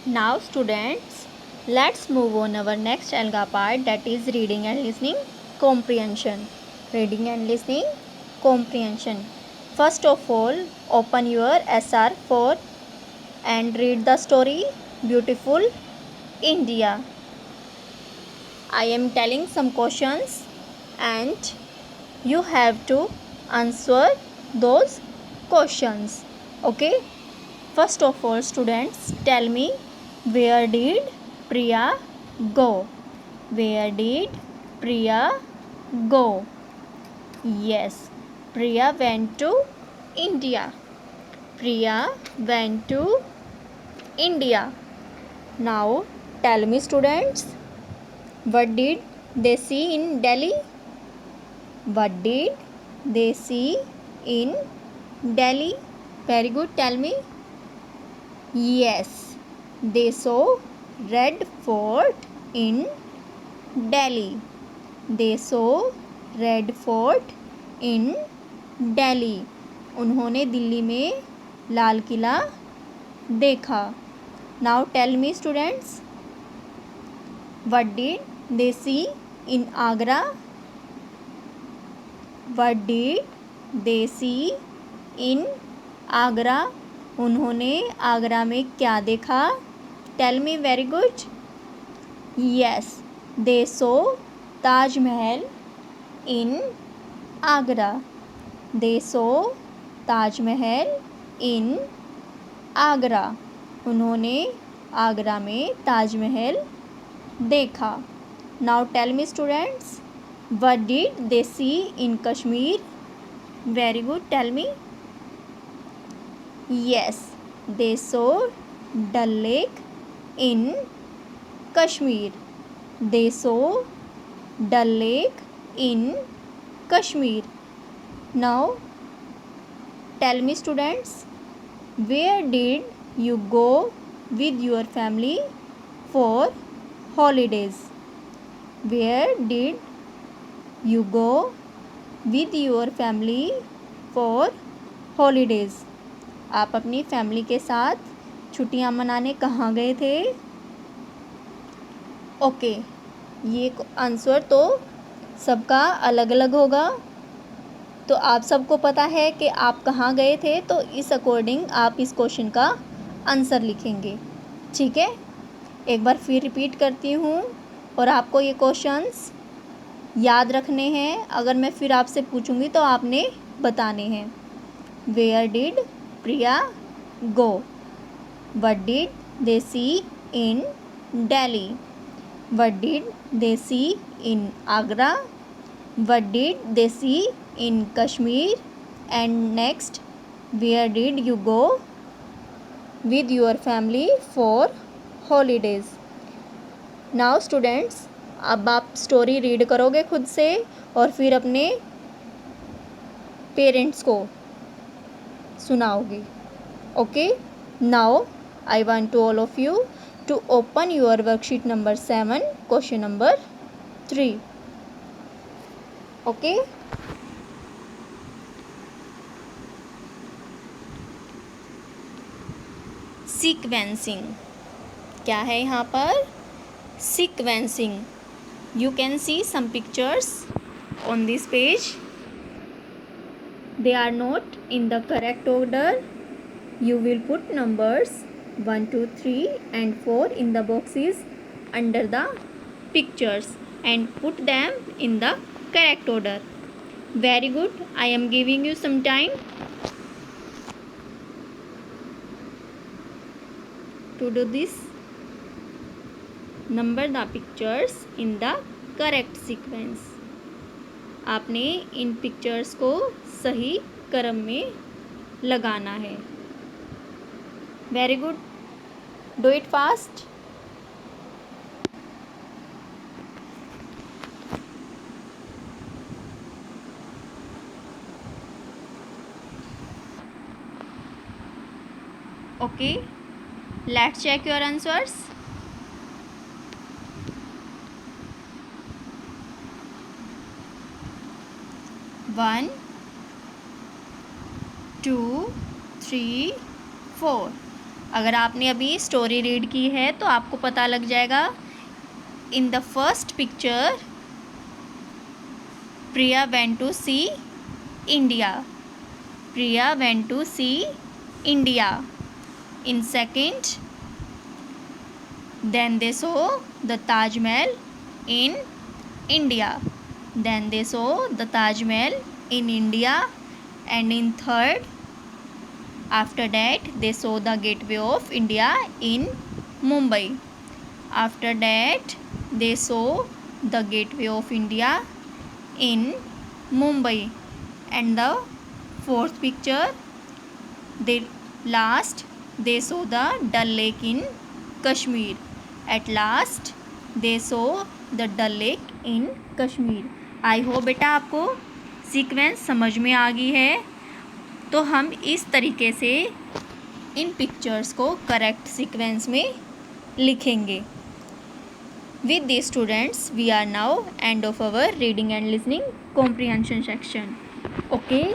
Now students, let's move on our next alga part, that is reading and listening comprehension. Reading and listening comprehension. First of all, open your SR4 and read the story Beautiful India. I am telling some questions and you have to answer those questions. Okay? First of all, students, tell me, where did Priya go? Where did Priya go? Yes, Priya went to India. Priya went to India. Now, tell me, students, what did they see in Delhi? What did they see in Delhi? Very good, tell me. Yes, they saw Red Fort in Delhi. They saw Red Fort in Delhi. उन्होंने दिल्ली में लाल किला देखा. Now tell me, students, what did they see in Agra? What did they see in Agra? उन्होंने आगरा में क्या देखा? Tell me. Very good. Yes, they saw Taj Mahal in Agra. They saw Taj Mahal in Agra. उन्होंने आगरा में ताजमहल देखा. Now tell me, students, what did they see in Kashmir? Very good, tell me. Yes, they saw Dal Lake in Kashmir. They saw Dal Lake in Kashmir. Now, tell me, students, where did you go with your family for holidays? Where did you go with your family for holidays? आप अपनी family के साथ छुट्टियां मनाने कहाँ गए थे? Okay, ये आंसर तो सबका अलग अलग होगा. तो आप सबको पता है कि आप कहाँ गए थे, तो इस अकॉर्डिंग आप इस क्वेश्चन का आंसर लिखेंगे. ठीक है, एक बार फिर रिपीट करती हूँ और आपको ये क्वेश्चंस याद रखने हैं. अगर मैं फिर आपसे पूछूंगी तो आपने बताने हैं. Where did Priya go? What did they see in Delhi? What did they see in Agra? What did they see in Kashmir? And next, where did you go with your family for holidays? Now students, अब आप story read करोगे खुद से और फिर अपने parents को सुनाओगे. Okay, now I want to all of you to open your worksheet number 7, question number 3. Okay, sequencing. क्या है यहाँ पर? Sequencing. You can see some pictures on this page. They are not in the correct order. You will put numbers 1, 2, 3 and 4 in the boxes under the pictures and put them in the correct order. Very good. I am giving you some time to do this. Number the pictures in the correct sequence. आपने इन pictures को सही क्रम में लगाना है. Very good, do it fast. Okay, let's check your answers. 1, 2, 3, 4. अगर आपने अभी स्टोरी रीड की है तो आपको पता लग जाएगा। In the first picture Priya went to see India. Priya went to see India. In second, then they saw the Taj Mahal in India. Then they saw the Taj Mahal in India. And in third, after that they saw the Gateway of India in Mumbai. After that they saw the Gateway of India in Mumbai. And the fourth picture, they they saw the Dal Lake in Kashmir. At last they saw the Dal Lake in Kashmir. I hope बेटा आपको sequence समझ में आ गई है। तो हम इस तरीके से इन पिक्चर्स को करेक्ट सीक्वेंस में लिखेंगे। With these students, we are now end of our reading and listening comprehension section. Okay.